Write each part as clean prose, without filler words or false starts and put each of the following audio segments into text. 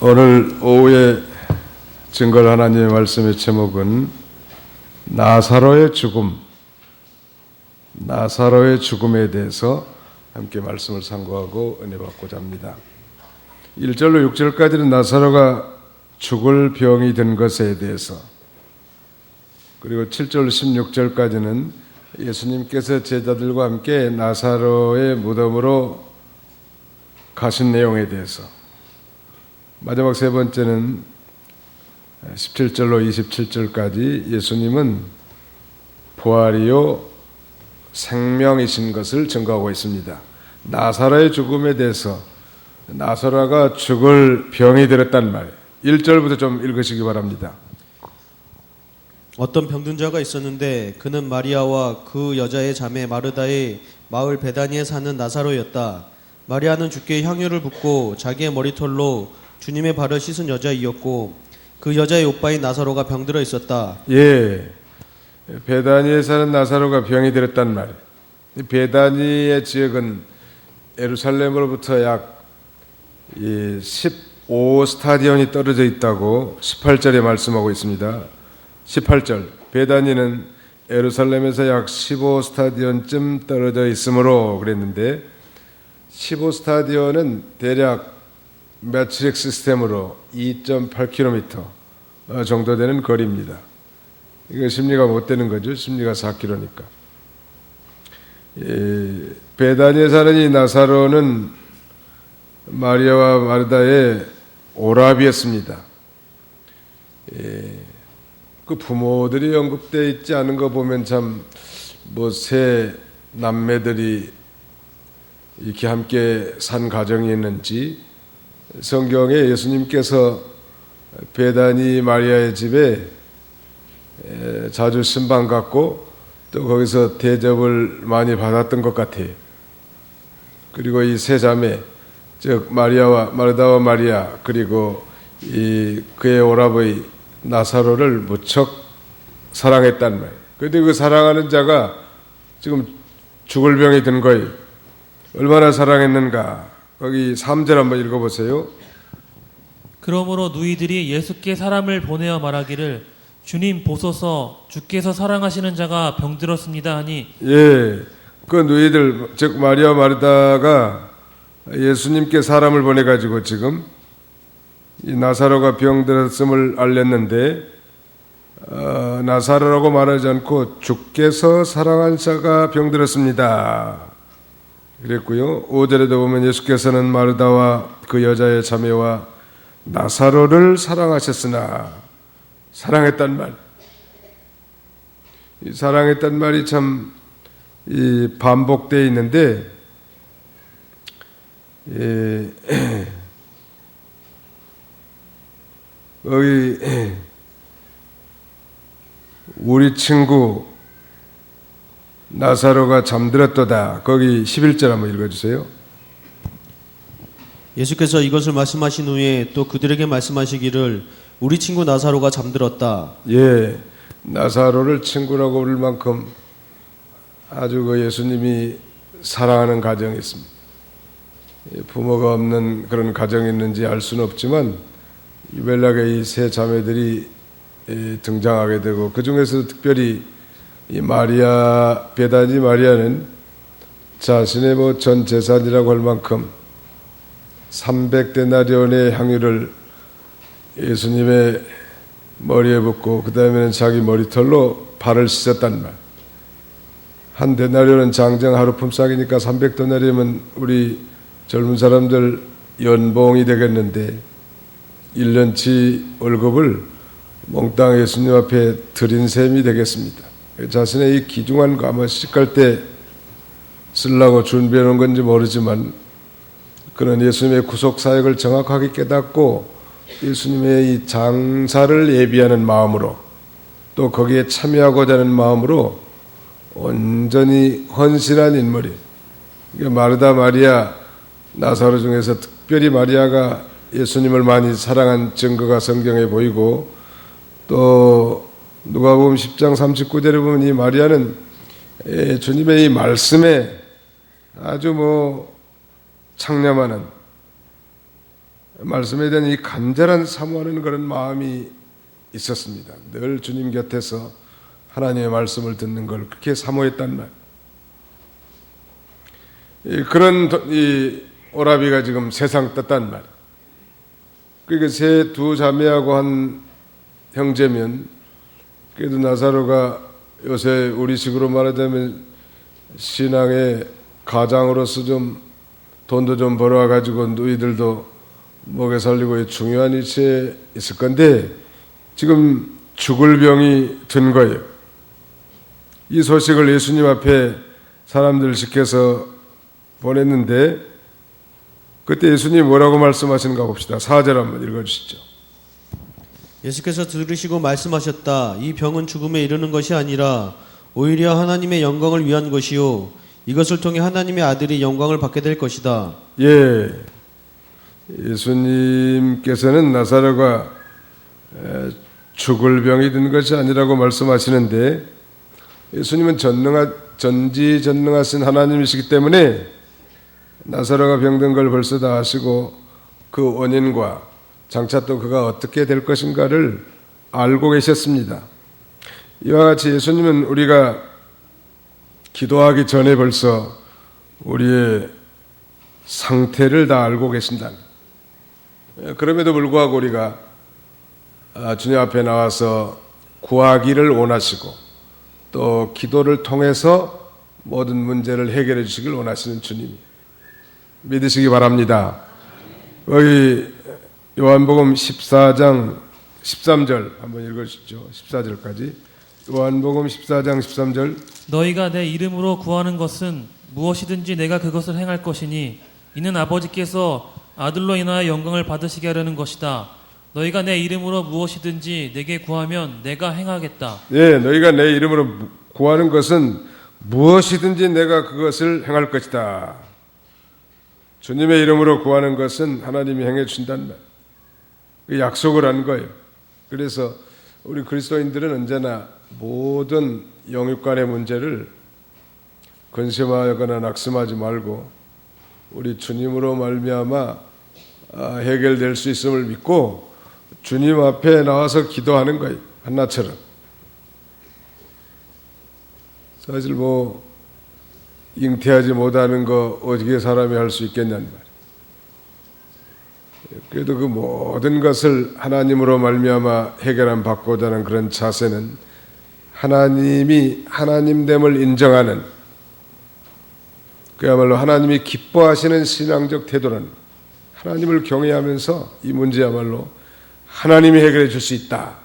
오늘 오후에 증거할 하나님의 말씀의 제목은 나사로의 죽음에 대해서 함께 말씀을 상고하고 은혜 받고자 합니다. 1절로 6절까지는 나사로가 죽을 병이 든 것에 대해서, 그리고 7절 16절까지는 예수님께서 제자들과 함께 나사로의 무덤으로 가신 내용에 대해서, 마지막 세 번째는 17절로 27절까지 예수님은 부활이요 생명이신 것을 증거하고 있습니다. 나사로의 죽음에 대해서, 나사로가 죽을 병이 들었단 말, 1절부터 좀 읽으시기 바랍니다. 어떤 병든 자가 있었는데 그는 마리아와 그 여자의 자매 마르다의 마을 베다니에 사는 나사로였다. 마리아는 주께 향유를 붓고 자기의 머리털로 주님의 발을 씻은 여자이었고 그 여자의 오빠인 나사로가 병들어 있었다. 예, 베다니에 사는 나사로가 병이 들었단 말. 베다니의 지역은 예루살렘으로부터 약 15스타디온이 떨어져 있다고 18절에 말씀하고 있습니다. 18절, 베다니는 예루살렘에서 약 15스타디온쯤 떨어져 있으므로 그랬는데, 15스타디온은 대략 매트릭 시스템으로 2.8km 정도 되는 거리입니다. 이거 심리가 못 되는 거죠. 심리가 4km니까. 베다니에 사는 이 나사로는 마리아와 마르다의 오라비였습니다. 그 부모들이 언급되어 있지 않은 거 보면 참 세 남매들이 이렇게 함께 산 가정이 있는지, 성경에 예수님께서 베다니 마리아의 집에 자주 신방 갔고 또 거기서 대접을 많이 받았던 것 같아요. 그리고 이 세 자매, 즉 마르다와 마리아, 그리고 그의 오라버니 나사로를 무척 사랑했단 말이에요. 그런데 그 사랑하는 자가 지금 죽을 병이 든 거예요. 얼마나 사랑했는가. 거기 3절 한번 읽어보세요. 그러므로 누이들이 예수께 사람을 보내어 말하기를 주님 보소서, 주께서 사랑하시는 자가 병들었습니다 하니, 예, 그 누이들, 즉 마리아 마르다가 예수님께 사람을 보내가지고 지금 이 나사로가 병들었음을 알렸는데, 나사로라고 말하지 않고 주께서 사랑한 자가 병들었습니다 그랬고요. 5절에도 보면 예수께서는 마르다와 그 여자의 자매와 나사로를 사랑하셨으나, 사랑했단 말. 이 사랑했단 말이 참 반복되어 있는데, 여기 우리 친구 나사로가 잠들었도다. 거기 11절 한번 읽어주세요. 예수께서 이것을 말씀하신 후에 또 그들에게 말씀하시기를 우리 친구 나사로가 잠들었다. 예, 나사로를 친구라고 부를 만큼 아주 그 예수님이 사랑하는 가정이 있습니다. 부모가 없는 그런 가정이 있는지 알 수는 없지만 유벨락의 이 세 자매들이 등장하게 되고, 그 중에서 특별히 이 베다니 마리아는 자신의 전 재산이라고 할 만큼 300데나리온의 향유를 예수님의 머리에 붓고 그 다음에는 자기 머리털로 발을 씻었단 말. 한 데나리온은 장정 하루 품삯이니까 300데나리온은 우리 젊은 사람들 연봉이 되겠는데 1년치 월급을 몽땅 예수님 앞에 드린 셈이 되겠습니다. 자신의 이 귀중한 거 아마 시집갈 때 쓰려고 준비해 놓은 건지 모르지만, 그는 예수님의 구속 사역을 정확하게 깨닫고 예수님의 이 장사를 예비하는 마음으로, 또 거기에 참여하고자 하는 마음으로 온전히 헌신한 인물이, 마르다, 마리아, 나사로 중에서 특별히 마리아가 예수님을 많이 사랑한 증거가 성경에 보이고, 또 누가복음 10장 39절에 보면 이 마리아는 주님의 이 말씀에 아주 창념하는 말씀에 대한 이 간절한 사모하는 그런 마음이 있었습니다. 늘 주님 곁에서 하나님의 말씀을 듣는 걸 그렇게 사모했단 말. 그런 이 오라비가 지금 세상 떴단 말. 그러니까 세 두 자매하고 한 형제면, 그래도 나사로가 요새 우리식으로 말하자면 신앙의 가장으로서 좀 돈도 좀 벌어와가지고 너희들도 먹여 살리고 중요한 위치에 있을 건데 지금 죽을 병이 든 거예요. 이 소식을 예수님 앞에 사람들 시켜서 보냈는데 그때 예수님이 뭐라고 말씀하시는가 봅시다. 4절 한번 읽어주시죠. 예수께서 들으시고 말씀하셨다. 이 병은 죽음에 이르는 것이 아니라 오히려 하나님의 영광을 위한 것이요 이것을 통해 하나님의 아들이 영광을 받게 될 것이다. 예, 예수님께서는 나사로가 죽을 병이 든 것이 아니라고 말씀하시는데 예수님은 전지전능하신 하나님이시기 때문에 나사로가 병든 걸 벌써 다 아시고 그 원인과 장차 또 그가 어떻게 될 것인가를 알고 계셨습니다. 이와 같이 예수님은 우리가 기도하기 전에 벌써 우리의 상태를 다 알고 계신다. 그럼에도 불구하고 우리가 주님 앞에 나와서 구하기를 원하시고 또 기도를 통해서 모든 문제를 해결해 주시길 원하시는 주님 믿으시기 바랍니다. 여기 요한복음 14장 13절 한번 읽어주시죠. 14절까지. 요한복음 14장 13절. 너희가 내 이름으로 구하는 것은 무엇이든지 내가 그것을 행할 것이니 이는 아버지께서 아들로 인하여 영광을 받으시게 하려는 것이다. 너희가 내 이름으로 무엇이든지 내게 구하면 내가 행하겠다. 네, 너희가 내 이름으로 구하는 것은 무엇이든지 내가 그것을 행할 것이다. 주님의 이름으로 구하는 것은 하나님이 행해 준다는 말. 그 약속을 한 거예요. 그래서 우리 그리스도인들은 언제나 모든 영육간의 문제를 근심하거나 낙심하지 말고 우리 주님으로 말미암아 해결될 수 있음을 믿고 주님 앞에 나와서 기도하는 거예요. 한나처럼. 사실 잉태하지 못하는 거 어떻게 사람이 할 수 있겠냐는 말이에요. 그래도 그 모든 것을 하나님으로 말미암아 해결함 받고자 하는 그런 자세는 하나님이 하나님됨을 인정하는 그야말로 하나님이 기뻐하시는 신앙적 태도는 하나님을 경외하면서 이 문제야말로 하나님이 해결해 줄 수 있다.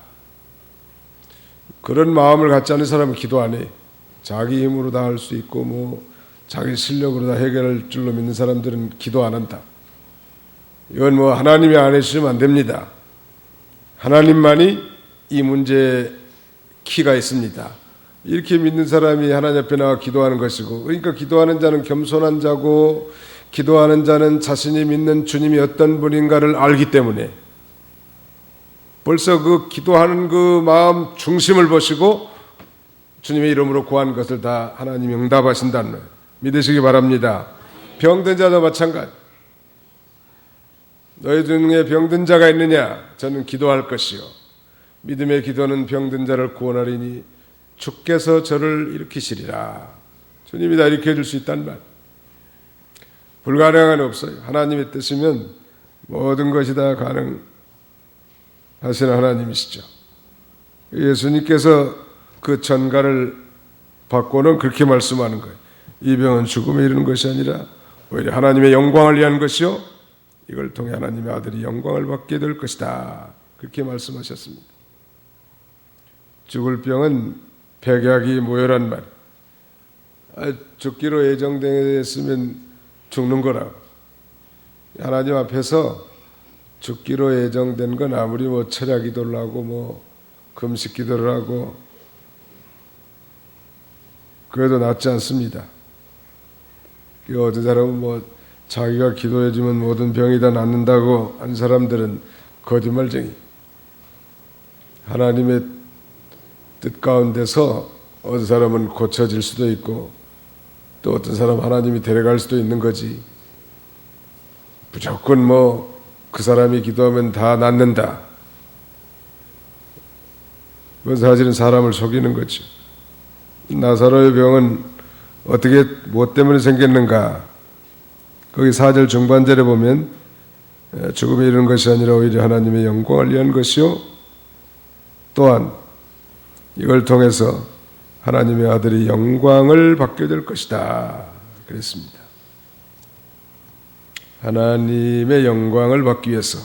그런 마음을 갖지 않은 사람은 기도 안 해. 자기 힘으로 다 할 수 있고 자기 실력으로 다 해결할 줄로 믿는 사람들은 기도 안 한다. 이건 하나님이 안 해주시면 안 됩니다. 하나님만이 이 문제에 키가 있습니다. 이렇게 믿는 사람이 하나님 앞에 나와 기도하는 것이고, 그러니까 기도하는 자는 겸손한 자고 기도하는 자는 자신이 믿는 주님이 어떤 분인가를 알기 때문에 벌써 그 기도하는 그 마음 중심을 보시고 주님의 이름으로 구한 것을 다 하나님이 응답하신다는 거예요. 믿으시기 바랍니다. 병든 자도 마찬가지. 너희 중에 병든 자가 있느냐? 저는 기도할 것이요. 믿음의 기도는 병든 자를 구원하리니 주께서 저를 일으키시리라. 주님이 다 일으켜 줄 수 있단 말. 불가능한 없어요. 하나님의 뜻이면 모든 것이 다 가능하시는 하나님이시죠. 예수님께서 그 전가를 받고는 그렇게 말씀하는 거예요. 이 병은 죽음에 이르는 것이 아니라 오히려 하나님의 영광을 위한 것이요 이걸 통해 하나님의 아들이 영광을 받게 될 것이다. 그렇게 말씀하셨습니다. 죽을 병은 백약이 모여란 말. 죽기로 예정되었으면 죽는 거라. 하나님 앞에서 죽기로 예정된 건 아무리 철야 기도를 하고 금식 기도를 하고 그래도 낫지 않습니다. 어떤 사람은 자기가 기도해주면 모든 병이 다 낫는다고 한 사람들은 거짓말쟁이. 하나님의 뜻 가운데서 어떤 사람은 고쳐질 수도 있고 또 어떤 사람 하나님이 데려갈 수도 있는 거지. 무조건 그 사람이 기도하면 다 낫는다. 그건 사실은 사람을 속이는 거죠. 나사로의 병은 어떻게 무엇 때문에 생겼는가? 거기 4절 중반절에 보면 죽음에 이르는 것이 아니라 오히려 하나님의 영광을 위한 것이요 또한 이걸 통해서 하나님의 아들이 영광을 받게 될 것이다 그랬습니다. 하나님의 영광을 받기 위해서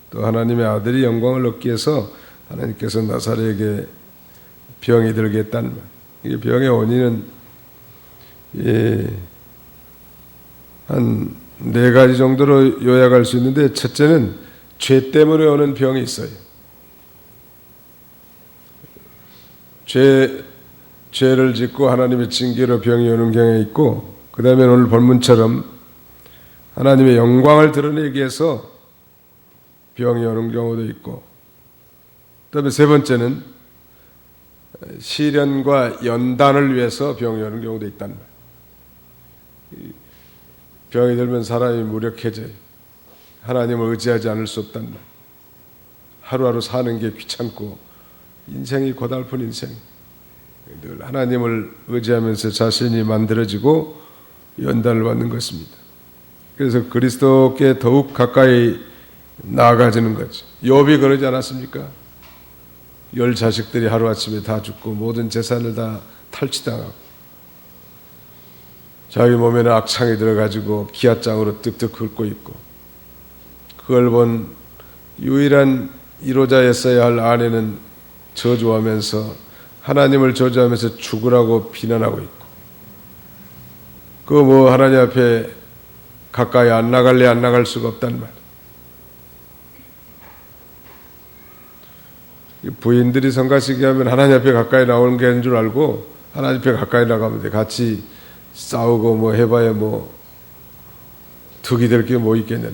또 하나님의 아들이 영광을 얻기 위해서 하나님께서 나사로에게 병이 들게 했다는 말. 이게 병의 원인은 한 4가지 정도로 요약할 수 있는데 첫째는 죄 때문에 오는 병이 있어요. 죄를 짓고 하나님의 징계로 병이 오는 경향이 있고 그 다음에 오늘 본문처럼 하나님의 영광을 드러내기 위해서 병이 오는 경우도 있고 그 다음에 세 번째는 시련과 연단을 위해서 병이 오는 경우도 있단 말이에요. 병이 들면 사람이 무력해져요. 하나님을 의지하지 않을 수 없단 말이에요. 하루하루 사는 게 귀찮고 인생이 고달픈 인생. 늘 하나님을 의지하면서 자신이 만들어지고 연단을 받는 것입니다. 그래서 그리스도께 더욱 가까이 나아가지는 거죠. 욥이 그러지 않았습니까? 10 자식들이 하루아침에 다 죽고 모든 재산을 다 탈취당하고 자기 몸에는 악창이 들어가지고 기아장으로 뜩뜩 긁고 있고 그걸 본 유일한 이로자였어야 할 아내는 저주하면서 하나님을 저주하면서 죽으라고 비난하고 있고 그 뭐 하나님 앞에 가까이 안 나갈래 안 나갈 수가 없단 말이에요. 부인들이 성가시게 하면 하나님 앞에 가까이 나오는 게 아닌 줄 알고 하나님 앞에 가까이 나가면 돼. 같이 싸우고 뭐 해봐야 뭐 득이 될 게 뭐 있겠냐.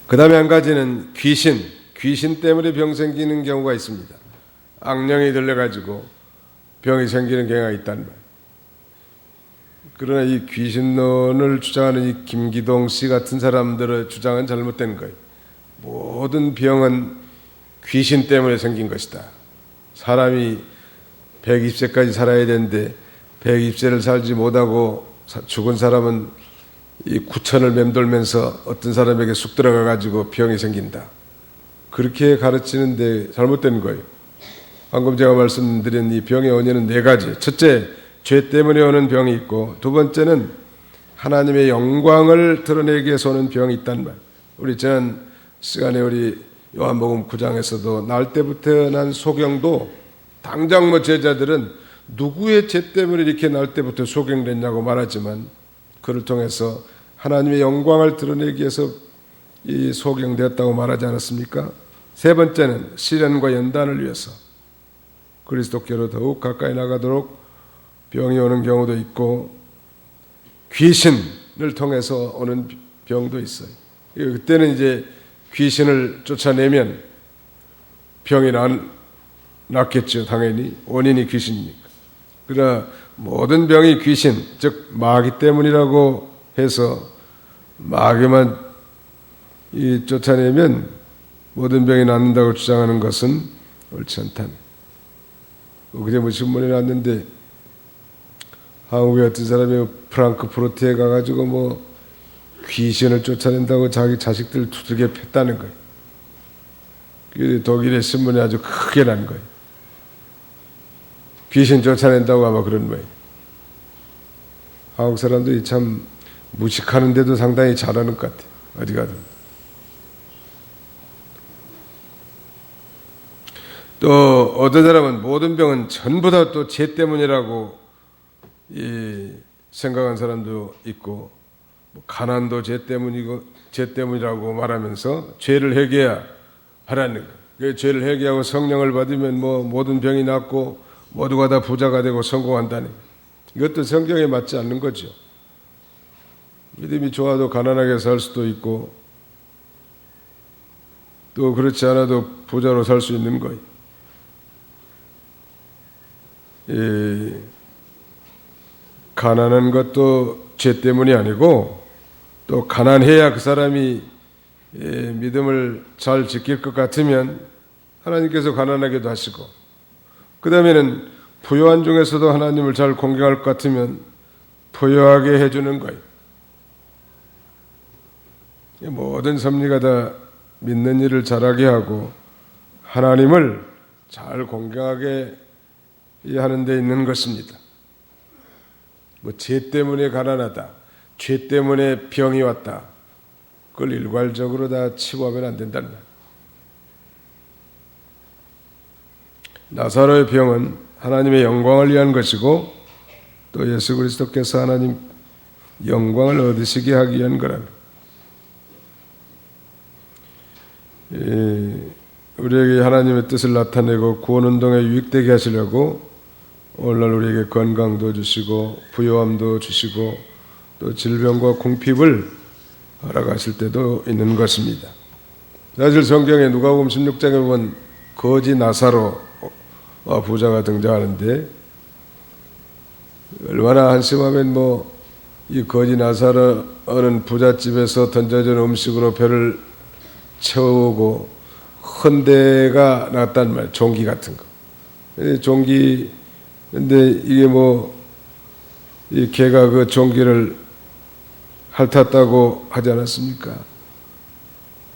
그 다음에 한 가지는 귀신 때문에 병 생기는 경우가 있습니다. 악령이 들려가지고 병이 생기는 경우가 있단 말이에요. 그러나 이 귀신론을 주장하는 이 김기동 씨 같은 사람들의 주장은 잘못된 거예요. 모든 병은 귀신 때문에 생긴 것이다. 사람이 120세까지 살아야 되는데 120세를 살지 못하고 죽은 사람은 이 구천을 맴돌면서 어떤 사람에게 쑥 들어가 가지고 병이 생긴다. 그렇게 가르치는데 잘못된 거예요. 방금 제가 말씀드린 이 병의 원인은 4가지. 첫째, 죄 때문에 오는 병이 있고 두 번째는 하나님의 영광을 드러내기 위해서 오는 병이 있단 말. 우리 지난 시간에 우리 요한복음 9장에서도 날 때부터 난 소경도 당장 뭐 제자들은 누구의 죄 때문에 이렇게 날 때부터 소경됐냐고 말하지만 그를 통해서 하나님의 영광을 드러내기 위해서 이 소경되었다고 말하지 않았습니까? 세 번째는 시련과 연단을 위해서 그리스도께로 더욱 가까이 나가도록 병이 오는 경우도 있고 귀신을 통해서 오는 병도 있어요. 그때는 이제 귀신을 쫓아내면 병이 낫겠죠. 당연히 원인이 귀신이니까. 그러나 모든 병이 귀신, 즉 마귀 때문이라고 해서 마귀만 쫓아내면 모든 병이 낫는다고 주장하는 것은 옳지 않다. 그제 뭐 신문에 났는데 한국의 어떤 사람이 프랑크푸르트에 가가지고 뭐 귀신을 쫓아낸다고 자기 자식들 두들겨 팼다는 거예요. 독일의 신문에 아주 크게 난 거예요. 귀신 쫓아낸다고 아마 그런 거예요. 한국 사람들이 참 무식하는데도 상당히 잘하는 것 같아요. 어디 가든. 또 어떤 사람은 모든 병은 전부 다 또 죄 때문이라고 생각한 사람도 있고 가난도 죄 때문이라고 말하면서 죄를 회개해야 하라는 거예요. 죄를 회개하고 성령을 받으면 뭐 모든 병이 낫고 모두가 다 부자가 되고 성공한다는 거예요. 이것도 성경에 맞지 않는 거죠. 믿음이 좋아도 가난하게 살 수도 있고 또 그렇지 않아도 부자로 살 수 있는 거예요. 가난한 것도 죄 때문이 아니고 또 가난해야 그 사람이 믿음을 잘 지킬 것 같으면 하나님께서 가난하게도 하시고, 그 다음에는 부요한 중에서도 하나님을 잘 공경할 것 같으면 부요하게 해주는 거예요. 모든 섭리가 다 믿는 일을 잘하게 하고 하나님을 잘 공경하게 하는 데 있는 것입니다. 죄 때문에 가난하다, 죄 때문에 병이 왔다, 그걸 일괄적으로 다 치부하면 안 된다는 말. 나사로의 병은 하나님의 영광을 위한 것이고 또 예수 그리스도께서 하나님 영광을 얻으시게 하기 위한 거라는, 우리에게 하나님의 뜻을 나타내고 구원운동에 유익되게 하시려고 오늘날 우리에게 건강도 주시고 부요함도 주시고 또 질병과 궁핍을 허락하실 때도 있는 것입니다. 사실 성경에 누가복음 16장에 보면 거지 나사로와 부자가 등장하는데, 얼마나 한심하면 이 거지 나사로는 부잣집에서 던져진 음식으로 배를 채우고 헌대가 났단 말이에요. 종기 같은 거. 종기, 근데 이게 이 개가 그 종기를 핥았다고 하지 않았습니까?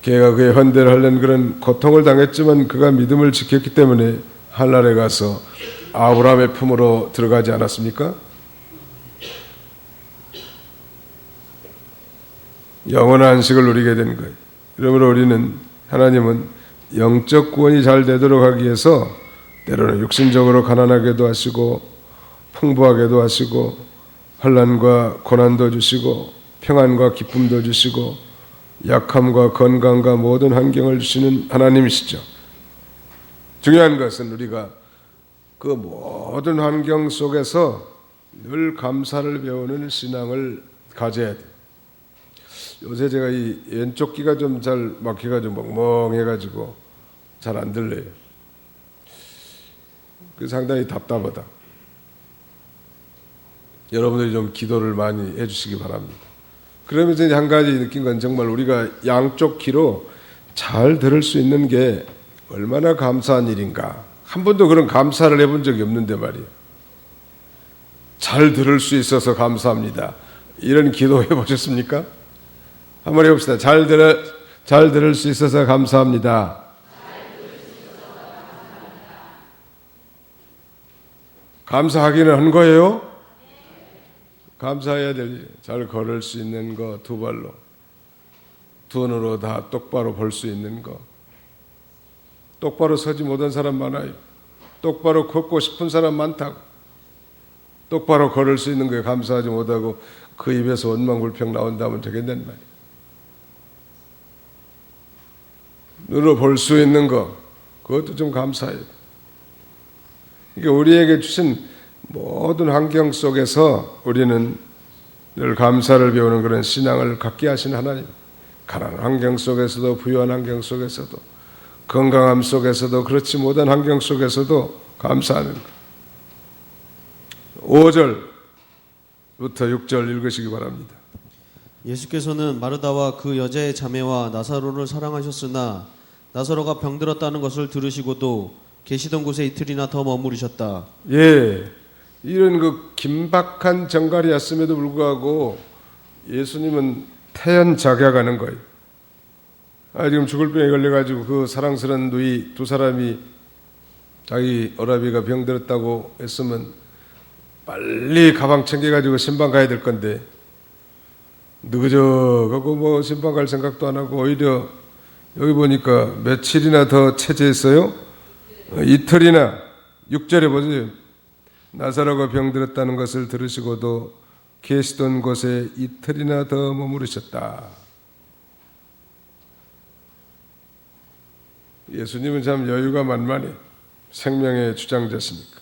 개가 그의 헌대를 하려는 그런 고통을 당했지만 그가 믿음을 지켰기 때문에 하늘에 가서 아브라함의 품으로 들어가지 않았습니까? 영원한 안식을 누리게 된 거예요. 그러므로 우리는, 하나님은 영적 구원이 잘 되도록 하기 위해서 때로는 육신적으로 가난하게도 하시고 풍부하게도 하시고 환난과 고난도 주시고 평안과 기쁨도 주시고 약함과 건강과 모든 환경을 주시는 하나님이시죠. 중요한 것은 우리가 그 모든 환경 속에서 늘 감사를 배우는 신앙을 가져야 돼요. 요새 제가 이 왼쪽 귀가 좀 잘 막혀가지고 멍멍해가지고 잘 안 들려요. 그 상당히 답답하다. 여러분들이 좀 기도를 많이 해주시기 바랍니다. 그러면서 한 가지 느낀 건, 정말 우리가 양쪽 귀로 잘 들을 수 있는 게 얼마나 감사한 일인가. 한 번도 그런 감사를 해본 적이 없는데 말이에요. 잘 들을 수 있어서 감사합니다. 이런 기도 해보셨습니까? 한번 해봅시다. 잘 들을 수 있어서 감사합니다. 감사하기는 한 거예요? 감사해야 될 일. 잘 걸을 수 있는 거, 두 발로, 두 눈으로 다 똑바로 볼 수 있는 거. 똑바로 서지 못한 사람 많아요. 똑바로 걷고 싶은 사람 많다고. 똑바로 걸을 수 있는 거에 감사하지 못하고 그 입에서 원망불평 나온다면 되겠는 말이에요. 눈으로 볼 수 있는 거, 그것도 좀 감사해요. 그러니까 우리에게 주신 모든 환경 속에서 우리는 늘 감사를 배우는 그런 신앙을 갖게 하신 하나님. 가난한 환경 속에서도, 부유한 환경 속에서도, 건강함 속에서도, 그렇지 못한 환경 속에서도 감사하는 것. 5절부터 6절 읽으시기 바랍니다. 예수께서는 마르다와 그 여자의 자매와 나사로를 사랑하셨으나 나사로가 병들었다는 것을 들으시고도 계시던 곳에 이틀이나 더 머무르셨다. 예, 이런 그 긴박한 정갈이었음에도 불구하고 예수님은 태연작약하는 거예요. 지금 죽을 병에 걸려가지고 그 사랑스러운 누이 두 사람이 자기 어라비가 병들었다고 했으면 빨리 가방 챙겨가지고 신방 가야 될 건데 느그적하고 신방 갈 생각도 안 하고 오히려 여기 보니까 며칠이나 더 체제했어요? 이틀이나. 6절에 보세요. 나사로가 병들었다는 것을 들으시고도 계시던 곳에 이틀이나 더 머무르셨다. 예수님은 참 여유가 만만해. 생명의 주장자시니까.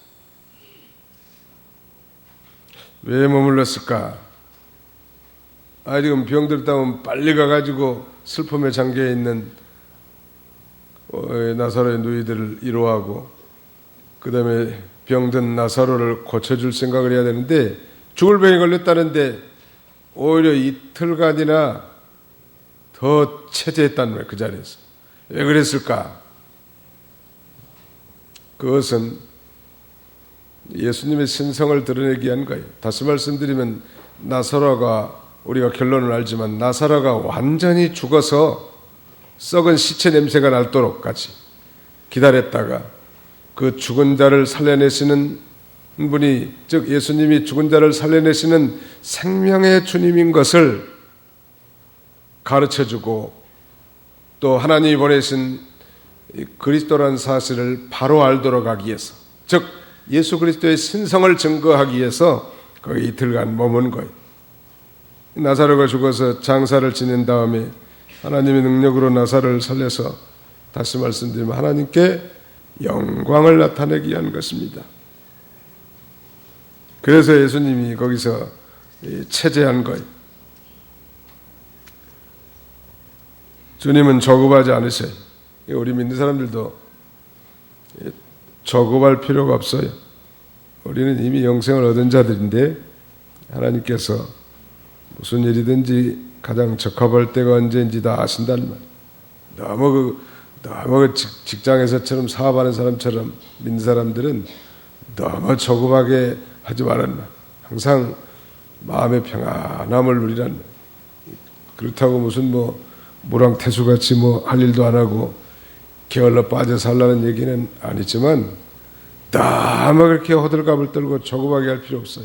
왜 머물렀을까? 지금 병들었다면 빨리 가가지고 슬픔에 잠겨있는 나사로의 누이들을 위로하고 그 다음에 병든 나사로를 고쳐줄 생각을 해야 되는데 죽을 병에 걸렸다는데 오히려 이틀간이나 더 체제했단 말이에요. 그 자리에서. 왜 그랬을까? 그것은 예수님의 신성을 드러내기 위한 거예요. 다시 말씀드리면 나사로가, 우리가 결론을 알지만 나사로가 완전히 죽어서 썩은 시체 냄새가 날도록 같이 기다렸다가 그 죽은 자를 살려내시는 분이, 즉 예수님이 죽은 자를 살려내시는 생명의 주님인 것을 가르쳐주고 또 하나님이 보내신 그리스도라는 사실을 바로 알도록 하기 위해서, 즉 예수 그리스도의 신성을 증거하기 위해서 거기 이틀간 머문 거예요. 나사로가 죽어서 장사를 지낸 다음에 하나님의 능력으로 나사로를 살려서, 다시 말씀드리면 하나님께 영광을 나타내기 위한 것입니다. 그래서 예수님이 거기서 체제한 거예요. 주님은 저급하지 않으셔요. 우리 믿는 사람들도 저급할 필요가 없어요. 우리는 이미 영생을 얻은 자들인데 하나님께서 무슨 일이든지 가장 적합할 때가 언제인지 다 아신다는 말. 너무 그 직장에서처럼 사업하는 사람처럼 믿는 사람들은 너무 저급하게 하지 말란 말. 항상 마음의 평안함을 누리란 말. 그렇다고 무슨 무랑태수같이 할 일도 안 하고 게을러 빠져 살라는 얘기는 아니지만 너무 그렇게 호들갑을 떨고 저급하게 할 필요 없어요.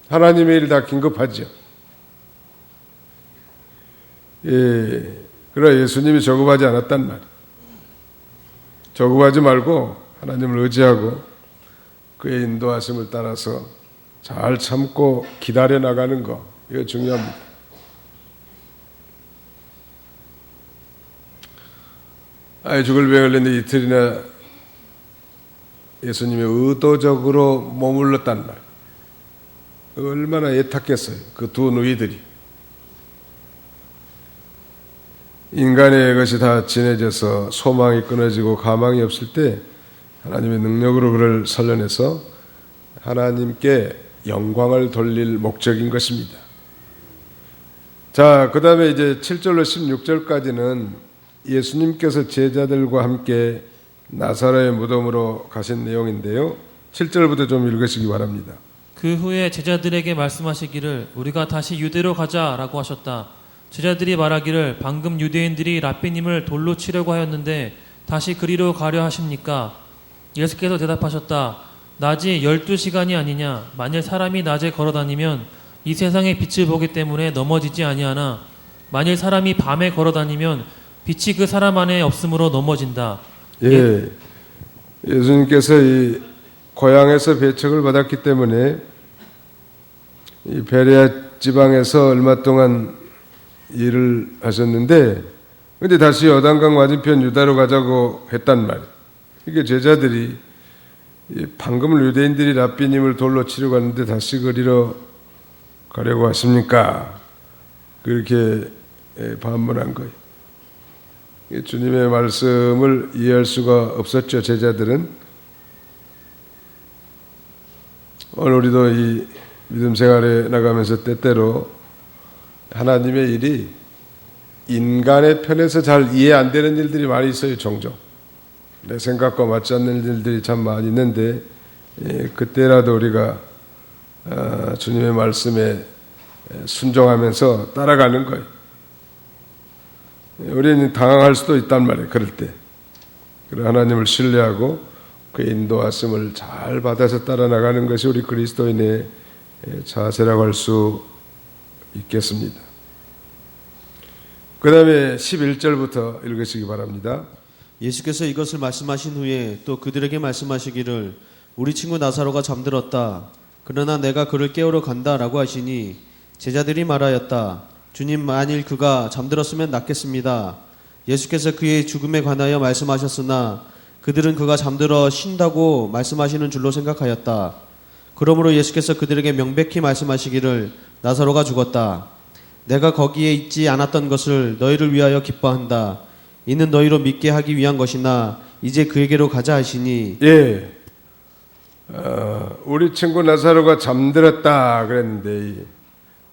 하나님의 일 다 긴급하죠. 그러나 예수님이 저급하지 않았단 말이에요. 저급하지 말고 하나님을 의지하고 그의 인도하심을 따라서 잘 참고 기다려 나가는 거, 이거 중요합니다. 죽을 병에 걸렸는데 이틀이나 예수님이 의도적으로 머물렀단 말. 얼마나 애탔겠어요. 그 두 누이들이. 인간의 것이 다 진해져서 소망이 끊어지고 가망이 없을 때 하나님의 능력으로 그를 살려내서 하나님께 영광을 돌릴 목적인 것입니다. 자, 그 다음에 이제 7절로 16절까지는 예수님께서 제자들과 함께 나사로의 무덤으로 가신 내용인데요. 7절부터 좀 읽으시기 바랍니다. 그 후에 제자들에게 말씀하시기를 우리가 다시 유대로 가자라고 하셨다. 제자들이 말하기를 방금 유대인들이 랍비님을 돌로 치려고 하였는데 다시 그리로 가려 하십니까? 예수께서 대답하셨다. 낮이 12시간이 아니냐? 만일 사람이 낮에 걸어다니면 이 세상의 빛을 보기 때문에 넘어지지 아니하나 만일 사람이 밤에 걸어다니면 빛이 그 사람 안에 없으므로 넘어진다. 예수님께서 이 고향에서 배척을 받았기 때문에 이 베레아 지방에서 얼마 동안 일을 하셨는데, 근데 다시 요단강 맞은편 유다로 가자고 했단 말이에요. 이게 제자들이 방금 유대인들이 랍비님을 돌로 치러 갔는데 다시 그리로 가려고 하십니까? 그렇게 반문한 거예요. 주님의 말씀을 이해할 수가 없었죠, 제자들은. 오늘 우리도 이 믿음 생활에 나가면서 때때로 하나님의 일이 인간의 편에서 잘 이해 안 되는 일들이 많이 있어요, 종종. 내 생각과 맞지 않는 일들이 참 많이 있는데, 그때라도 우리가 주님의 말씀에 순종하면서 따라가는 거예요. 우리는 당황할 수도 있단 말이에요, 그럴 때. 그래 하나님을 신뢰하고 그의 인도하심을 잘 받아서 따라 나가는 것이 우리 그리스도인의 자세라고 할 수 있겠습니다. 그 다음에 11절부터 읽으시기 바랍니다. 예수께서 이것을 말씀하신 후에 또 그들에게 말씀하시기를 우리 친구 나사로가 잠들었다. 그러나 내가 그를 깨우러 간다라고 하시니 제자들이 말하였다. 주님, 만일 그가 잠들었으면 낫겠습니다. 예수께서 그의 죽음에 관하여 말씀하셨으나 그들은 그가 잠들어 쉰다고 말씀하시는 줄로 생각하였다. 그러므로 예수께서 그들에게 명백히 말씀하시기를 나사로가 죽었다. 내가 거기에 있지 않았던 것을 너희를 위하여 기뻐한다. 이는 너희로 믿게 하기 위한 것이나 이제 그에게로 가자 하시니. 우리 친구 나사로가 잠들었다 그랬는데, 이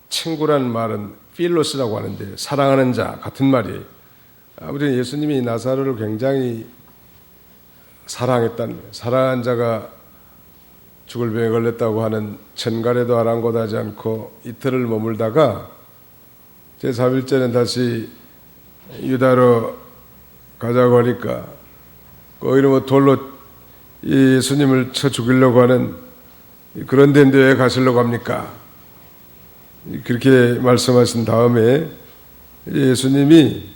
친구란 말은 필로스라고 하는데 사랑하는 자 같은 말이에요. 아무튼 예수님이 나사로를 굉장히 사랑했다는 거예요. 사랑한 자가 죽을 병에 걸렸다고 하는 천가래도 아랑곳하지 않고 이틀을 머물다가 제3일째는 다시 유다로 가자고 하니까 거기는 뭐 돌로 예수님을 쳐 죽이려고 하는 그런 데인데 왜 가시려고 합니까? 그렇게 말씀하신 다음에 예수님이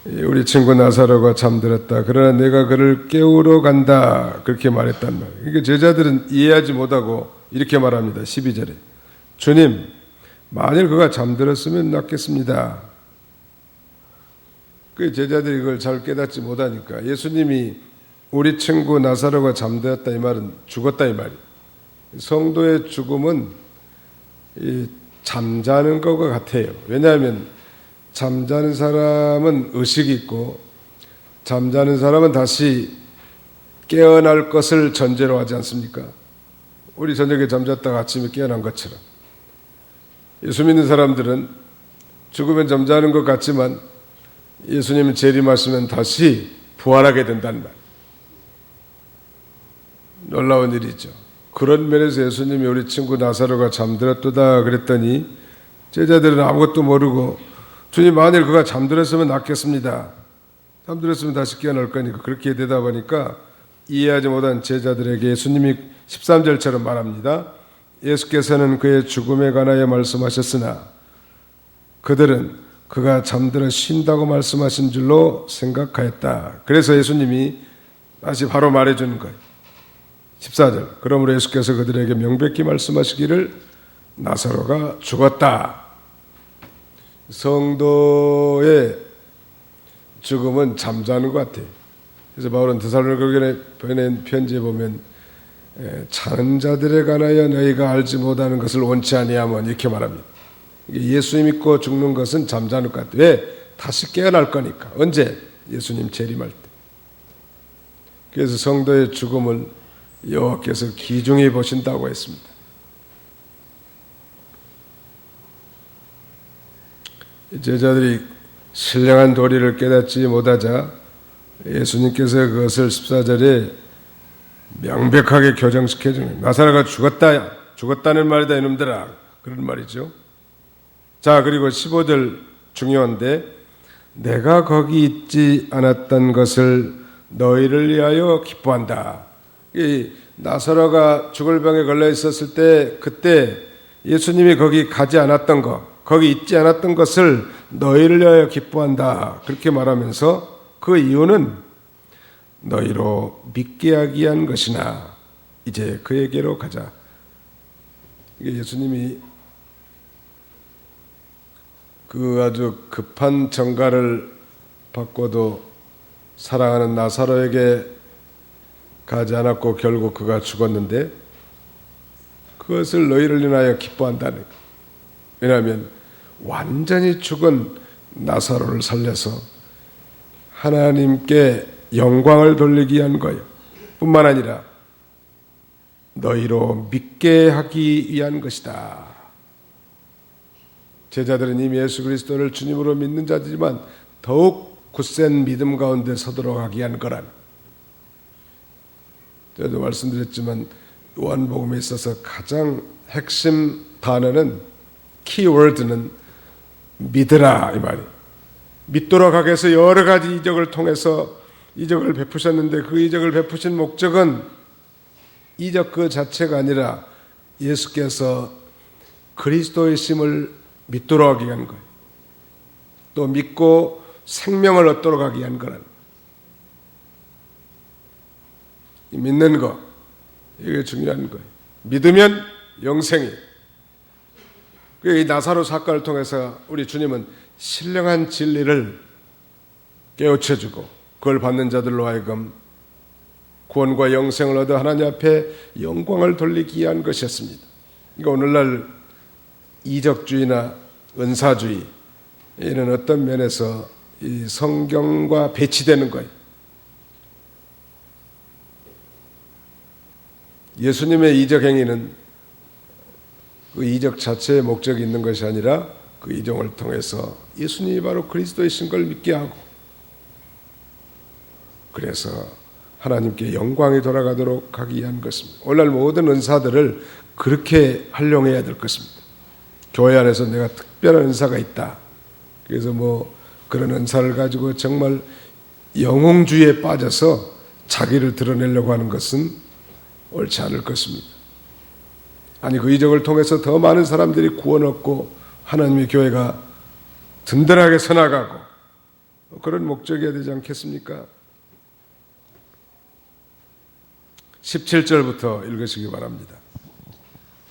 우리 친구 나사로가 잠들었다. 그러나 내가 그를 깨우러 간다. 그렇게 말했단 말이에요. 그러니까 제자들은 이해하지 못하고 이렇게 말합니다. 12절에 주님, 만일 그가 잠들었으면 낫겠습니다. 그 제자들이 그걸 잘 깨닫지 못하니까 예수님이 우리 친구 나사로가 잠들었다 이 말은 죽었다 이 말이에요. 성도의 죽음은 잠자는 것과 같아요. 왜냐하면 잠자는 사람은 의식이 있고 잠자는 사람은 다시 깨어날 것을 전제로 하지 않습니까? 우리 저녁에 잠잤다가 아침에 깨어난 것처럼 예수 믿는 사람들은 죽으면 잠자는 것 같지만 예수님은 재림하시면 다시 부활하게 된다는 말. 놀라운 일이죠. 그런 면에서 예수님이 우리 친구 나사로가 잠들었도다 그랬더니 제자들은 아무것도 모르고 주님, 만일 그가 잠들었으면 낫겠습니다. 잠들었으면 다시 깨어날 거니까 그렇게 대답하니까 이해하지 못한 제자들에게 예수님이 13절처럼 말합니다. 예수께서는 그의 죽음에 관하여 말씀하셨으나 그들은 그가 잠들어 쉰다고 말씀하신 줄로 생각하였다. 그래서 예수님이 다시 바로 말해주는 거예요. 14절. 그러므로 예수께서 그들에게 명백히 말씀하시기를 나사로가 죽었다. 성도의 죽음은 잠자는 것 같아요. 그래서 바울은 데살로니가에 보낸 편지에 보면 자는 자들에 관하여 너희가 알지 못하는 것을 원치 아니하면 이렇게 말합니다. 예수 믿고 죽는 것은 잠자는 것 같아요. 왜? 다시 깨어날 거니까. 언제? 예수님 재림할 때. 그래서 성도의 죽음을 여호와께서 귀중히 보신다고 했습니다. 제자들이 신령한 도리를 깨닫지 못하자 예수님께서 그것을 14절에 명백하게 교정시켜 주는 거예요. 나사로가 죽었다는 말이다 이놈들아. 그런 말이죠. 자, 그리고 15절 중요한데 내가 거기 있지 않았던 것을 너희를 위하여 기뻐한다. 이 나사로가 죽을 병에 걸려 있었을 때 그때 예수님이 거기 가지 않았던 것, 거기 있지 않았던 것을 너희를 위하여 기뻐한다. 그렇게 말하면서 그 이유는 너희로 믿게 하기 위한 것이나 이제 그에게로 가자. 이게 예수님이 그 아주 급한 전가를 받고도 사랑하는 나사로에게 가지 않았고 결국 그가 죽었는데 그것을 너희를 인하여 기뻐한다는 거예요. 왜냐하면 완전히 죽은 나사로를 살려서 하나님께 영광을 돌리기 위한 거예요. 뿐만 아니라 너희로 믿게 하기 위한 것이다. 제자들은 이미 예수 그리스도를 주님으로 믿는 자들이지만 더욱 굳센 믿음 가운데 서도록 하기 위한 거란. 저도 말씀드렸지만 요한복음에 있어서 가장 핵심 단어는 키워드는 믿으라 이 말이에요. 믿도록 하기 위해서 여러 가지 이적을 통해서 이적을 베푸셨는데 그 이적을 베푸신 목적은 이적 그 자체가 아니라 예수께서 그리스도의 심을 믿도록 하기 위한 거예요. 또 믿고 생명을 얻도록 하기 위한 거란. 믿는 거 이게 중요한 거예요. 믿으면 영생이. 이 나사로 사건을 통해서 우리 주님은 신령한 진리를 깨우쳐주고 그걸 받는 자들로 하여금 구원과 영생을 얻어 하나님 앞에 영광을 돌리기 위한 것이었습니다. 그러니까 오늘날 이적주의나 은사주의 이런 어떤 면에서 이 성경과 배치되는 거예요. 예수님의 이적 행위는 그 이적 자체의 목적이 있는 것이 아니라 그 이종을 통해서 예수님이 바로 그리스도이신 걸 믿게 하고, 그래서 하나님께 영광이 돌아가도록 하기 위한 것입니다. 오늘날 모든 은사들을 그렇게 활용해야 될 것입니다. 교회 안에서 내가 특별한 은사가 있다, 그래서 뭐 그런 은사를 가지고 정말 영웅주의에 빠져서 자기를 드러내려고 하는 것은 옳지 않을 것입니다. 아니, 그 이적을 통해서 더 많은 사람들이 구원 얻고 하나님의 교회가 든든하게 서나가고, 그런 목적이어야 되지 않겠습니까? 17절부터 읽으시기 바랍니다.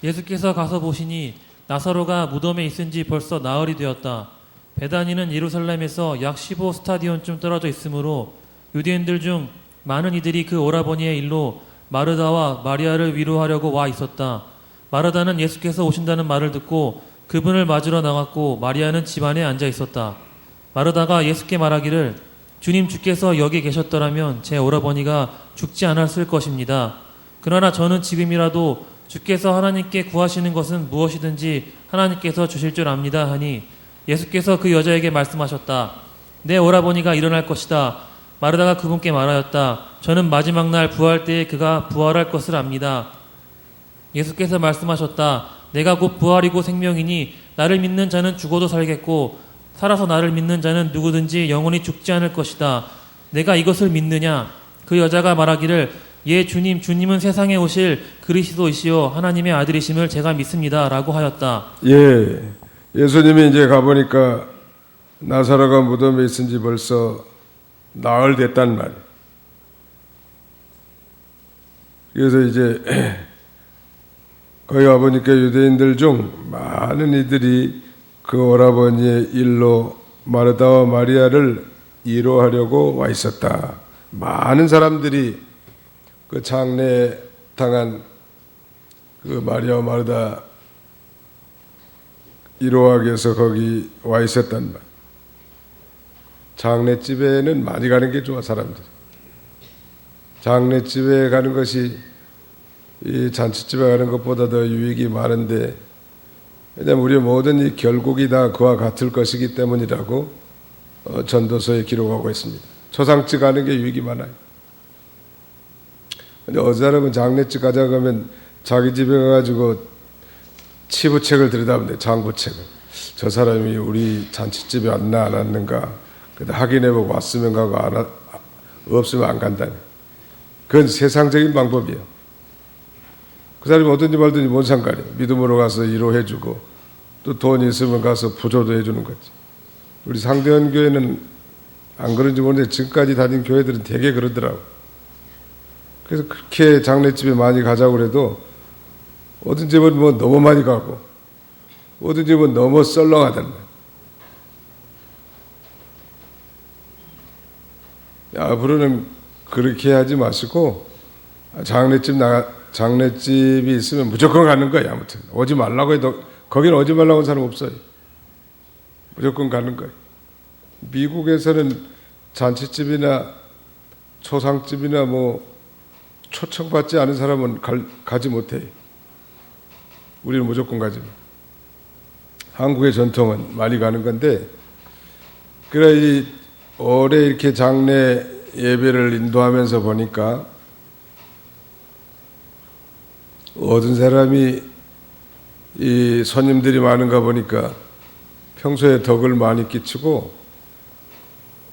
예수께서 가서 보시니 나사로가 무덤에 있은 지 벌써 나흘이 되었다. 베다니는 예루살렘에서 약 15스타디온쯤 떨어져 있으므로 유대인들 중 많은 이들이 그 오라버니의 일로 마르다와 마리아를 위로하려고 와 있었다. 마르다는 예수께서 오신다는 말을 듣고 그분을 맞으러 나갔고, 마리아는 집 안에 앉아 있었다. 마르다가 예수께 말하기를, 주님, 주께서 여기 계셨더라면 제 오라버니가 죽지 않았을 것입니다. 그러나 저는 지금이라도 주께서 하나님께 구하시는 것은 무엇이든지 하나님께서 주실 줄 압니다 하니, 예수께서 그 여자에게 말씀하셨다. 내 오라버니가 일어날 것이다. 마르다가 그분께 말하였다. 저는 마지막 날 부활 때에 그가 부활할 것을 압니다. 예수께서 말씀하셨다. 내가 곧 부활이고 생명이니 나를 믿는 자는 죽어도 살겠고 살아서 나를 믿는 자는 누구든지 영원히 죽지 않을 것이다. 내가 이것을 믿느냐? 그 여자가 말하기를, 예 주님, 주님은 세상에 오실 그리스도이시요 하나님의 아들이심을 제가 믿습니다 라고 하였다. 예, 예수님이 이제 가보니까 나사로가 무덤에 있은 지 벌써 나흘 됐단 말이에요. 그래서 이제 거기 가보니까 유대인들 중 많은 이들이 그 오라버니의 일로 마르다와 마리아를 위로하려고 와 있었다. 많은 사람들이 그 장례 당한 그 마리아와 마르다 위로하기 위해서 거기 와 있었단 말. 장례집에는 많이 가는 게 좋아, 사람들. 장례집에 가는 것이 이 잔치집에 가는 것보다 더 유익이 많은데, 왜냐하면 우리의 모든 이 결국이 다 그와 같을 것이기 때문이라고 전도서에 기록하고 있습니다. 초상집 가는 게 유익이 많아요. 근데 어느 사람은 장례집 가자고 하면 자기 집에 가가지고 치부책을 들여다보는데, 장부책을. 저 사람이 우리 잔치집에 왔나 안 왔는가 그래도 확인해보고 왔으면 가고 없으면 안 간다니. 그건 세상적인 방법이에요. 그 사람이 어떤지 말든지 뭔 상관이에요. 믿음으로 가서 위로해주고 또 돈이 있으면 가서 부조도 해주는 거지. 우리 상대원 교회는 안 그런지 모르는데 지금까지 다닌 교회들은 되게 그러더라고. 그래서 그렇게 장례집에 많이 가자고 그래도 어떤 집은 뭐 너무 많이 가고 어떤 집은 너무 썰렁하단 말이야. 앞으로는 그렇게 하지 마시고 장례집이 있으면 무조건 가는 거예요. 아무튼 오지 말라고 해도 거기는 오지 말라고 하는 사람 없어요. 무조건 가는 거예요. 미국에서는 잔치집이나 초상집이나 뭐 초청받지 않은 사람은 가지 못해요. 우리는 무조건 가지. 한국의 전통은 많이 가는 건데, 그래 올해 이렇게 장례 예배를 인도하면서 보니까 어떤 사람이 이 손님들이 많은가 보니까 평소에 덕을 많이 끼치고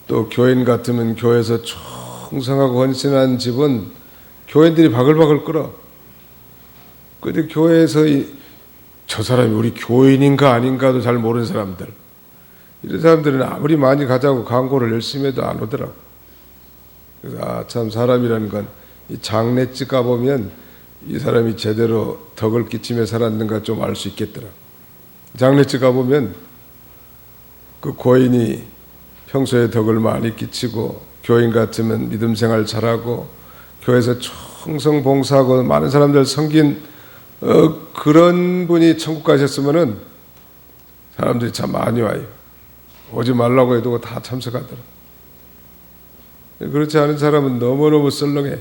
또 교인 같으면 교회에서 충성하고 헌신한 집은 교인들이 바글바글 끓어. 근데 교회에서 저 사람이 우리 교인인가 아닌가도 잘 모르는 사람들, 이런 사람들은 아무리 많이 가자고 광고를 열심히 해도 안 오더라고. 그래서 참 사람이라는 건 이 장례집 가보면 이 사람이 제대로 덕을 끼치며 살았는가 좀 알 수 있겠더라. 장례집 가보면 그 고인이 평소에 덕을 많이 끼치고 교인 같으면 믿음 생활 잘하고 교회에서 충성 봉사하고 많은 사람들 섬긴 그런 분이 천국 가셨으면은 사람들이 참 많이 와요. 오지 말라고 해도 다 참석하더라. 그렇지 않은 사람은 너무너무 썰렁해.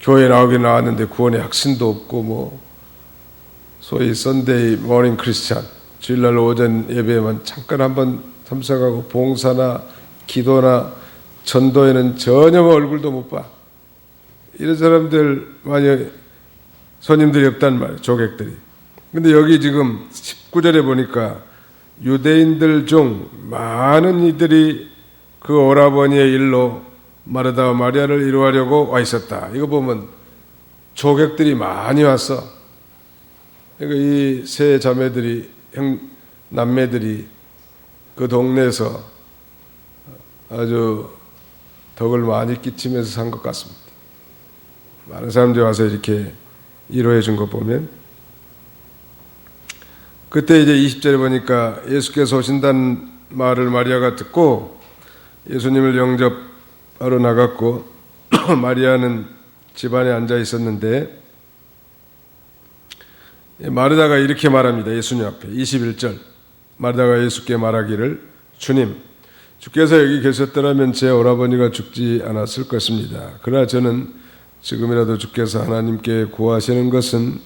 교회 나오긴 나왔는데 구원의 확신도 없고 뭐 소위 선데이 모닝 크리스찬, 주일날 오전 예배에만 잠깐 한번 참석하고 봉사나 기도나 전도에는 전혀 얼굴도 못 봐. 이런 사람들 많이 손님들이 없단 말이에요. 조객들이. 근데 여기 지금 19절에 보니까 유대인들 중 많은 이들이 그 오라버니의 일로 마르다와 마리아를 이루하려고 와 있었다. 이거 보면 조객들이 많이 왔어. 그러니까 이 세 자매들이, 남매들이 그 동네에서 아주 덕을 많이 끼치면서 산 것 같습니다. 많은 사람들이 와서 이렇게 위로해 준 거 보면, 그때 이제 20절에 보니까 예수께서 오신다는 말을 마리아가 듣고 예수님을 영접하러 나갔고 마리아는 집안에 앉아 있었는데, 마르다가 이렇게 말합니다. 예수님 앞에 21절, 마르다가 예수께 말하기를, 주님, 주께서 여기 계셨더라면 제 오라버니가 죽지 않았을 것입니다. 그러나 저는 지금이라도 주께서 하나님께 구하시는 것은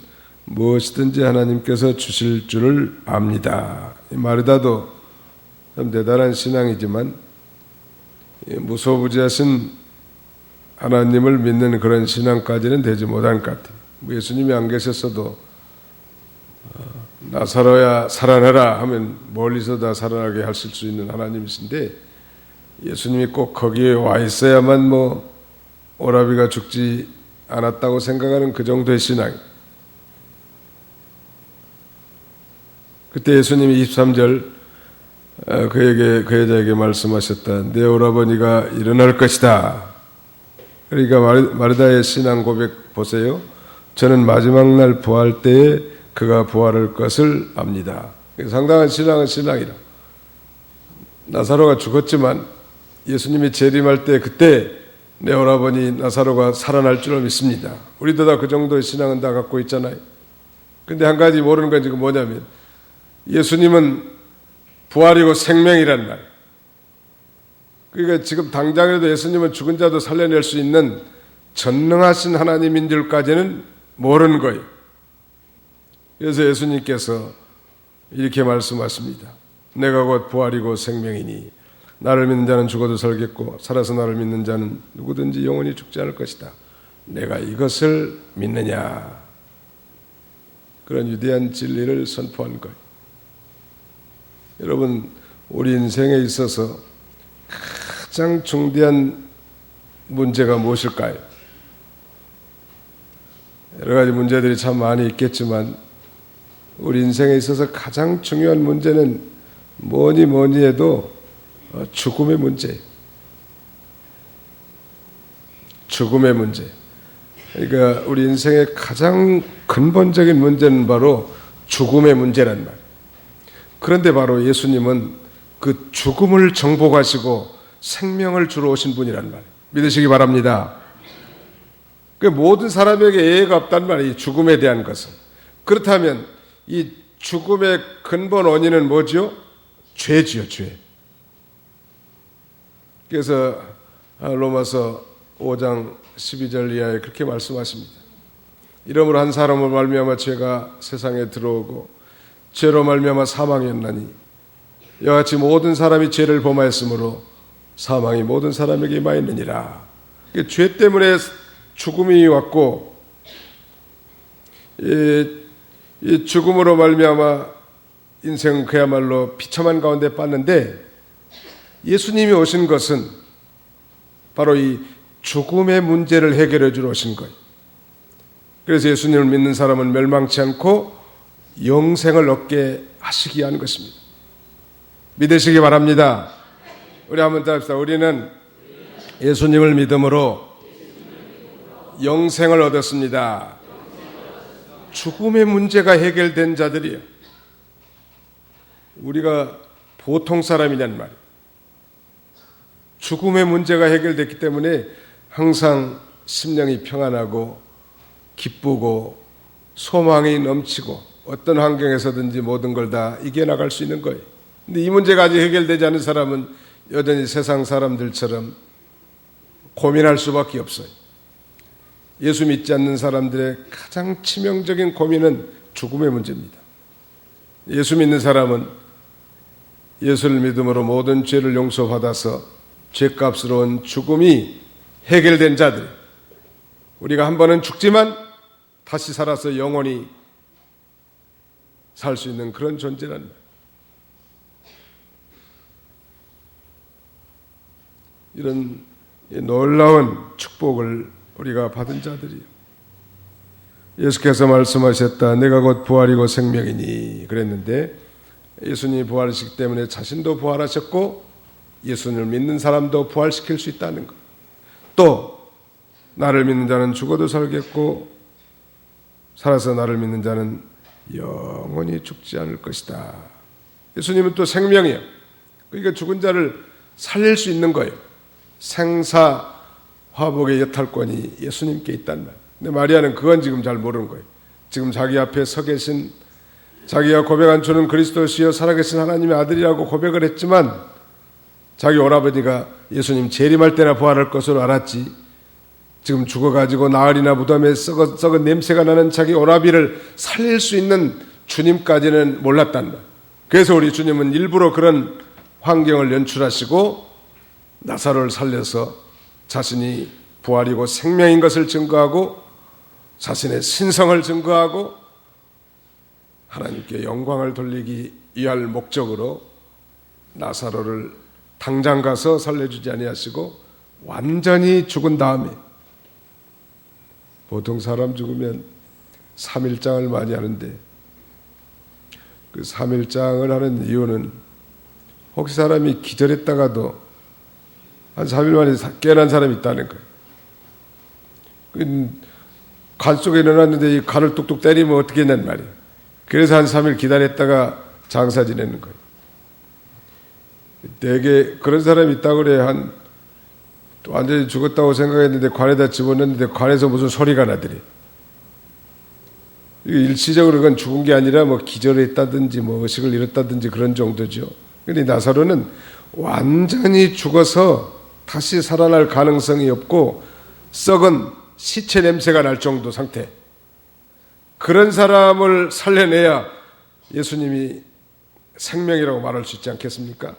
무엇이든지 하나님께서 주실 줄을 압니다. 마르다도 참 대단한 신앙이지만 무소부지하신 하나님을 믿는 그런 신앙까지는 되지 못한 것 같아요. 예수님이 안 계셨어도 나사로야 살아나라 하면 멀리서 다 살아나게 하실 수 있는 하나님이신데, 예수님이 꼭 거기에 와 있어야만 뭐 오라비가 죽지 않았다고 생각하는 그 정도의 신앙. 그때 예수님이 23절 그 여자에게 말씀하셨다. 내 오라버니가 일어날 것이다. 그러니까 마르다의 신앙 고백 보세요. 저는 마지막 날 부활 때에 그가 부활할 것을 압니다. 상당한 신앙은 신앙이라. 나사로가 죽었지만 예수님이 재림할 때 그때 내 오라버니 나사로가 살아날 줄을 믿습니다. 우리도 다 그 정도의 신앙은 다 갖고 있잖아요. 근데 한 가지 모르는 건 지금 뭐냐면, 예수님은 부활이고 생명이란 말. 그러니까 지금 당장이라도 예수님은 죽은 자도 살려낼 수 있는 전능하신 하나님인 줄까지는 모르는 거예요. 그래서 예수님께서 이렇게 말씀하십니다. 내가 곧 부활이고 생명이니 나를 믿는 자는 죽어도 살겠고 살아서 나를 믿는 자는 누구든지 영원히 죽지 않을 것이다. 내가 이것을 믿느냐. 그런 위대한 진리를 선포한 거예요. 여러분, 우리 인생에 있어서 가장 중대한 문제가 무엇일까요? 여러 가지 문제들이 참 많이 있겠지만 우리 인생에 있어서 가장 중요한 문제는 뭐니 해도 죽음의 문제. 죽음의 문제. 그러니까 우리 인생의 가장 근본적인 문제는 바로 죽음의 문제란 말. 그런데 바로 예수님은 그 죽음을 정복하시고 생명을 주러 오신 분이란 말. 믿으시기 바랍니다. 그 모든 사람에게 예외가 없단 말이에요. 죽음에 대한 것은. 그렇다면 이 죽음의 근본 원인은 뭐죠? 죄지요, 죄. 그래서 로마서 5장 12절 이하에 그렇게 말씀하십니다. 이러므로 한 사람으로 말미암아 죄가 세상에 들어오고 죄로 말미암아 사망이었나니 이와 같이 모든 사람이 죄를 범하였으므로 사망이 모든 사람에게 임하였느니라. 죄 때문에 죽음이 왔고 이 죽음으로 말미암아 인생은 그야말로 비참한 가운데 빠졌는데, 예수님이 오신 것은 바로 이 죽음의 문제를 해결해 주러 오신 거예요. 그래서 예수님을 믿는 사람은 멸망치 않고 영생을 얻게 하시기 위한 것입니다. 믿으시기 바랍니다. 우리 한번 더 합시다. 우리는 예수님을 믿음으로 영생을 얻었습니다. 죽음의 문제가 해결된 자들이에요. 우리가 보통 사람이란 말이에요. 죽음의 문제가 해결됐기 때문에 항상 심령이 평안하고 기쁘고 소망이 넘치고 어떤 환경에서든지 모든 걸 다 이겨나갈 수 있는 거예요. 근데 이 문제가 아직 해결되지 않은 사람은 여전히 세상 사람들처럼 고민할 수밖에 없어요. 예수 믿지 않는 사람들의 가장 치명적인 고민은 죽음의 문제입니다. 예수 믿는 사람은 예수를 믿음으로 모든 죄를 용서받아서 죄값스러운 죽음이 해결된 자들, 우리가 한 번은 죽지만 다시 살아서 영원히 살 수 있는 그런 존재란 말이에요. 이런 놀라운 축복을 우리가 받은 자들이요. 예수께서 말씀하셨다. 내가 곧 부활이고 생명이니 그랬는데 예수님이 부활하시기 때문에 자신도 부활하셨고 예수님을 믿는 사람도 부활시킬 수 있다는 것. 또 나를 믿는 자는 죽어도 살겠고 살아서 나를 믿는 자는 영원히 죽지 않을 것이다. 예수님은 또 생명이에요. 그러니까 죽은 자를 살릴 수 있는 거예요. 생사화복의 여탈권이 예수님께 있단 말이에요. 근데 마리아는 그건 지금 잘 모르는 거예요. 지금 자기 앞에 서 계신, 자기가 고백한 주는 그리스도시여 살아계신 하나님의 아들이라고 고백을 했지만 자기 오라버니가 예수님 재림할 때나 부활할 것으로 알았지, 지금 죽어가지고 나흘이나 무덤에 썩은 냄새가 나는 자기 오라비를 살릴 수 있는 주님까지는 몰랐단 말이에요. 그래서 우리 주님은 일부러 그런 환경을 연출하시고 나사로를 살려서 자신이 부활이고 생명인 것을 증거하고 자신의 신성을 증거하고 하나님께 영광을 돌리기 위할 목적으로 나사로를 당장 가서 살려주지 아니하시고 완전히 죽은 다음에, 보통 사람 죽으면 3일장을 많이 하는데 그 3일장을 하는 이유는 혹시 사람이 기절했다가도 한 3일 만에 깨어난 사람이 있다는 거예요. 간 속에 넣어놨는데 이 간을 뚝뚝 때리면 어떻게 했냔 말이에요. 그래서 한 3일 기다렸다가 장사 지내는 거예요. 되게 그런 사람이 있다고 그래. 완전히 죽었다고 생각했는데 관에다 집어넣는데 관에서 무슨 소리가 나더래. 일시적으로 그건 죽은 게 아니라 뭐 기절했다든지 뭐 의식을 잃었다든지 그런 정도죠. 근데 나사로는 완전히 죽어서 다시 살아날 가능성이 없고 썩은 시체 냄새가 날 정도 상태. 그런 사람을 살려내야 예수님이 생명이라고 말할 수 있지 않겠습니까?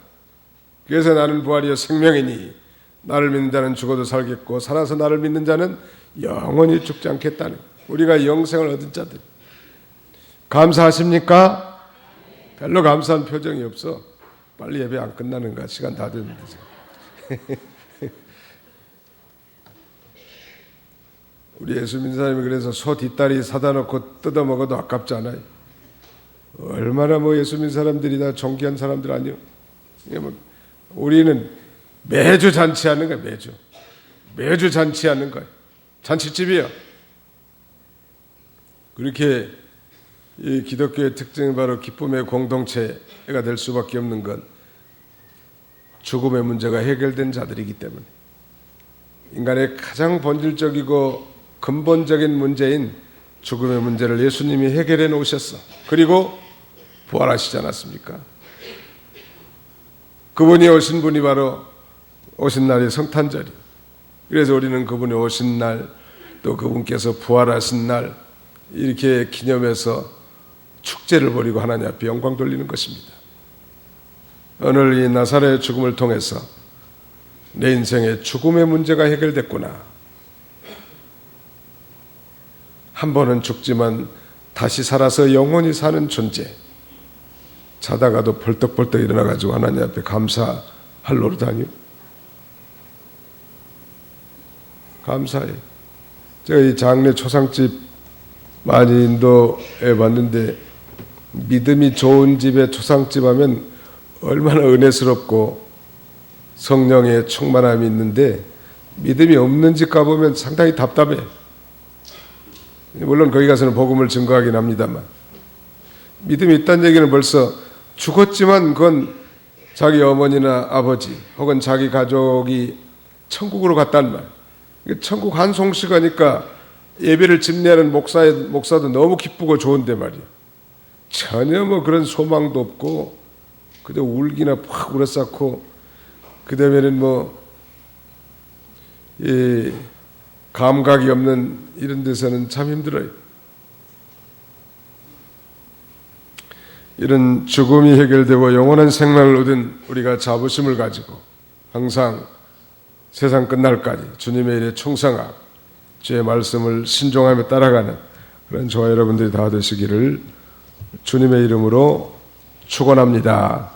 그래서 나는 부활이요 생명이니 나를 믿는 자는 죽어도 살겠고 살아서 나를 믿는 자는 영원히 죽지 않겠다는, 우리가 영생을 얻은 자들. 감사하십니까? 별로 감사한 표정이 없어. 빨리 예배 안 끝나는가? 시간 다 됐는데. 우리 예수 믿는 사람이 그래서 소 뒷다리 사다 놓고 뜯어 먹어도 아깝지 않아요? 얼마나 뭐 예수 믿는 사람들이 다 존귀한 사람들 아니요? 우리는 매주 잔치하는 거야. 매주 잔치하는 거야. 잔치집이야. 그렇게 이 기독교의 특징이 바로 기쁨의 공동체가 될 수밖에 없는 건 죽음의 문제가 해결된 자들이기 때문에. 인간의 가장 본질적이고 근본적인 문제인 죽음의 문제를 예수님이 해결해 놓으셨어. 그리고 부활하시지 않았습니까? 그분이 오신 분이 바로 오신 날이 성탄절이. 그래서 우리는 그분이 오신 날, 또 그분께서 부활하신 날 이렇게 기념해서 축제를 벌이고 하나님 앞에 영광 돌리는 것입니다. 오늘 이 나사로의 죽음을 통해서 내 인생의 죽음의 문제가 해결됐구나. 한 번은 죽지만 다시 살아서 영원히 사는 존재. 자다가도 벌떡벌떡 일어나가지고 하나님 앞에 감사할 노릇하니요. 감사해. 제가 이 장례 초상집 많이 인도해 봤는데 믿음이 좋은 집에 초상집 하면 얼마나 은혜스럽고 성령의 충만함이 있는데 믿음이 없는 집 가보면 상당히 답답해. 물론 거기 가서는 복음을 증거하긴 합니다만 믿음이 있다는 얘기는 벌써 죽었지만 그건 자기 어머니나 아버지 혹은 자기 가족이 천국으로 갔단 말. 천국 한 송씩 하니까 예배를 집례하는 목사도 너무 기쁘고 좋은데 말이야. 전혀 뭐 그런 소망도 없고 그저 울기나 팍 울어쌓고 그 다음에는 뭐 감각이 없는 이런 데서는 참 힘들어요. 이런 죽음이 해결되고 영원한 생명을 얻은 우리가 자부심을 가지고 항상 세상 끝날까지 주님의 일에 충성하고 주의 말씀을 신종하며 따라가는 그런 저와 여러분들이 다 되시기를 주님의 이름으로 축원합니다.